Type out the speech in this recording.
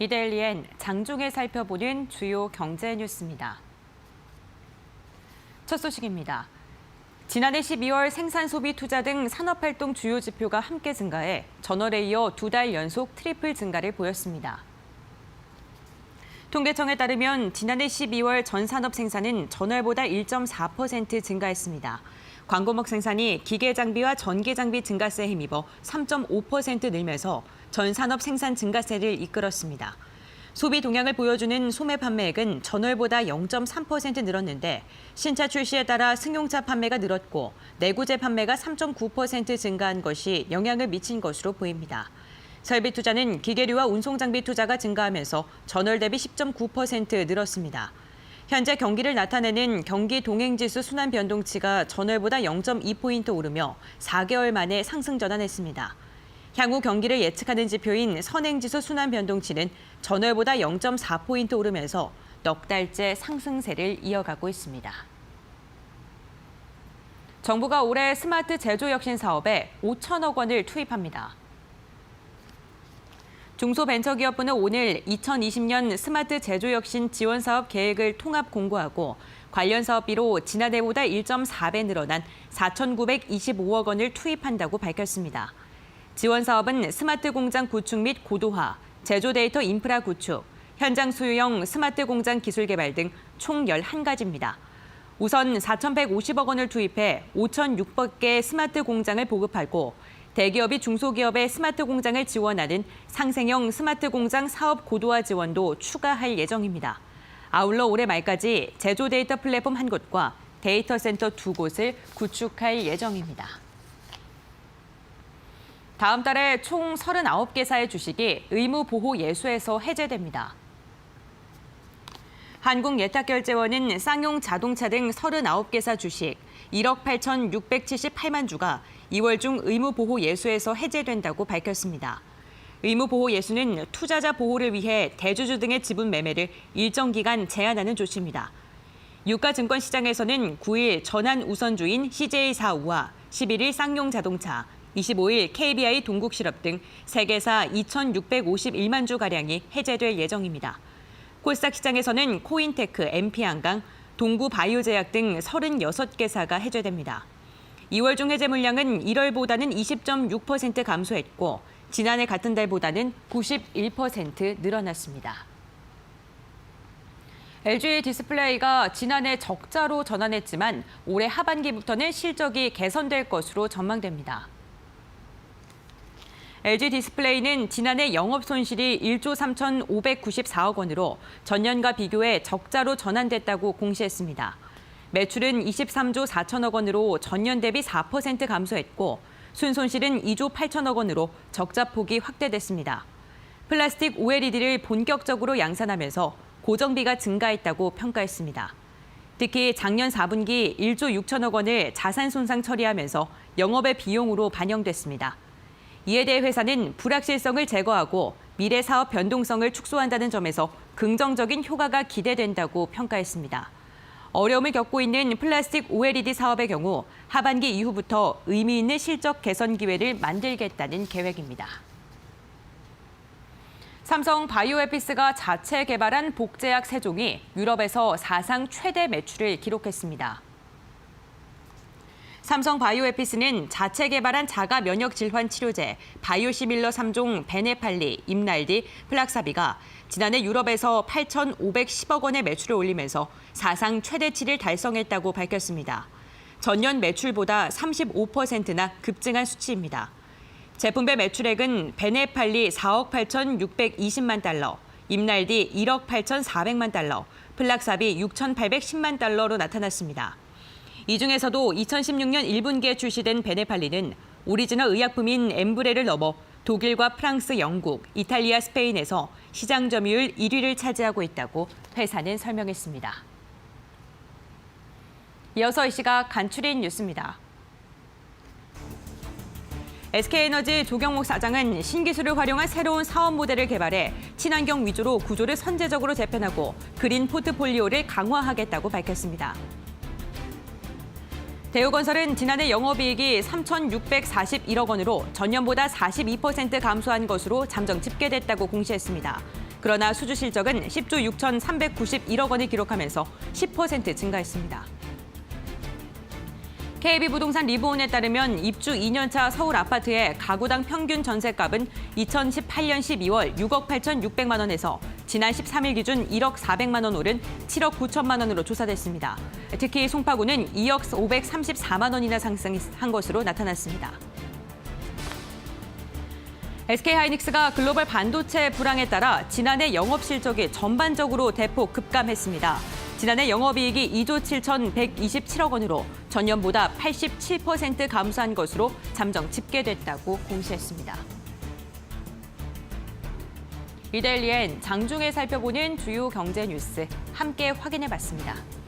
이데일리엔 장중에 살펴보는 주요 경제 뉴스입니다. 첫 소식입니다. 지난해 12월 생산 소비 투자 등 산업활동 주요 지표가 함께 증가해 전월에 이어 2달 연속 트리플 증가를 보였습니다. 통계청에 따르면 지난해 12월 전 산업 생산은 전월보다 1.4% 증가했습니다. 광고목 생산이 기계 장비와 전기 장비 증가세에 힘입어 3.5% 늘면서 전 산업 생산 증가세를 이끌었습니다. 소비 동향을 보여주는 소매 판매액은 전월보다 0.3% 늘었는데 신차 출시에 따라 승용차 판매가 늘었고 내구재 판매가 3.9% 증가한 것이 영향을 미친 것으로 보입니다. 설비 투자는 기계류와 운송 장비 투자가 증가하면서 전월 대비 10.9% 늘었습니다. 현재 경기를 나타내는 경기 동행지수 순환 변동치가 전월보다 0.2포인트 오르며 4개월 만에 상승 전환했습니다. 향후 경기를 예측하는 지표인 선행지수 순환 변동치는 전월보다 0.4포인트 오르면서 넉 달째 상승세를 이어가고 있습니다. 정부가 올해 스마트 제조 혁신 사업에 5천억 원을 투입합니다. 중소벤처기업부는 오늘 2020년 스마트 제조혁신 지원사업 계획을 통합 공고하고 관련 사업비로 지난해보다 1.4배 늘어난 4,925억 원을 투입한다고 밝혔습니다. 지원 사업은 스마트 공장 구축 및 고도화, 제조 데이터 인프라 구축, 현장 수요형 스마트 공장 기술 개발 등 총 11가지입니다. 우선 4,150억 원을 투입해 5,600개의 스마트 공장을 보급하고 대기업이 중소기업의 스마트 공장을 지원하는 상생형 스마트 공장 사업 고도화 지원도 추가할 예정입니다. 아울러 올해 말까지 제조 데이터 플랫폼 1곳과 데이터 센터 2곳을 구축할 예정입니다. 다음 달에 총 39개사의 주식이 의무보호 예수에서 해제됩니다. 한국예탁결제원은 쌍용 자동차 등 39개사 주식 1억 8,678만 주가 2월 중 의무보호 예수에서 해제된다고 밝혔습니다. 의무보호 예수는 투자자 보호를 위해 대주주 등의 지분 매매를 일정 기간 제한하는 조치입니다. 유가증권시장에서는 9일 전환 우선주인 CJ사우와 11일 쌍용 자동차, 25일 KBI 동국실업 등 3개사 2,651만 주가량이 해제될 예정입니다. 코스닥 시장에서는 코인테크, MP한강, 동구바이오제약 등 36개사가 해제됩니다. 2월 중 해제 물량은 1월보다는 20.6% 감소했고 지난해 같은 달보다는 91% 늘어났습니다. LG 디스플레이가 지난해 적자로 전환했지만 올해 하반기부터는 실적이 개선될 것으로 전망됩니다. LG 디스플레이는 지난해 영업 손실이 1조 3,594억 원으로 전년과 비교해 적자로 전환됐다고 공시했습니다. 매출은 23조 4천억 원으로 전년 대비 4% 감소했고 순손실은 2조 8천억 원으로 적자 폭이 확대됐습니다. 플라스틱 OLED를 본격적으로 양산하면서 고정비가 증가했다고 평가했습니다. 특히 작년 4분기 1조 6천억 원을 자산 손상 처리하면서 영업의 비용으로 반영됐습니다. 이에 대해 회사는 불확실성을 제거하고 미래 사업 변동성을 축소한다는 점에서 긍정적인 효과가 기대된다고 평가했습니다. 어려움을 겪고 있는 플라스틱 OLED 사업의 경우 하반기 이후부터 의미 있는 실적 개선 기회를 만들겠다는 계획입니다. 삼성 바이오에피스가 자체 개발한 복제약 3종이 유럽에서 사상 최대 매출을 기록했습니다. 삼성 바이오에피스는 자체 개발한 자가 면역 질환 치료제 바이오시밀러 3종 베네팔리, 임날디, 플락사비가 지난해 유럽에서 8,510억 원의 매출을 올리면서 사상 최대치를 달성했다고 밝혔습니다. 전년 매출보다 35%나 급증한 수치입니다. 제품별 매출액은 베네팔리 4억 8,620만 달러, 임날디 1억 8,400만 달러, 플락사비 6,810만 달러로 나타났습니다. 이 중에서도 2016년 1분기에 출시된 베네팔리는 오리지널 의약품인 엠브레를 넘어 독일과 프랑스, 영국, 이탈리아, 스페인에서 시장 점유율 1위를 차지하고 있다고 회사는 설명했습니다. 이어서 이 시각 간추린 뉴스입니다. SK에너지 조경목 사장은 신기술을 활용한 새로운 사업 모델을 개발해 친환경 위주로 구조를 선제적으로 재편하고 그린 포트폴리오를 강화하겠다고 밝혔습니다. 대우건설은 지난해 영업이익이 3,641억 원으로 전년보다 42% 감소한 것으로 잠정 집계됐다고 공시했습니다. 그러나 수주 실적은 10조 6,391억 원을 기록하면서 10% 증가했습니다. KB부동산 리브온에 따르면 입주 2년차 서울 아파트의 가구당 평균 전셋값은 2018년 12월 6억 8,600만 원에서 지난 13일 기준 1억 400만 원 오른 7억 9천만 원으로 조사됐습니다. 특히 송파구는 2억 534만 원이나 상승한 것으로 나타났습니다. SK하이닉스가 글로벌 반도체 불황에 따라 지난해 영업 실적이 전반적으로 대폭 급감했습니다. 지난해 영업이익이 2조 7,127억 원으로 전년보다 87% 감소한 것으로 잠정 집계됐다고 공시했습니다. 이데일리엔 장중에 살펴보는 주요 경제 뉴스 함께 확인해봤습니다.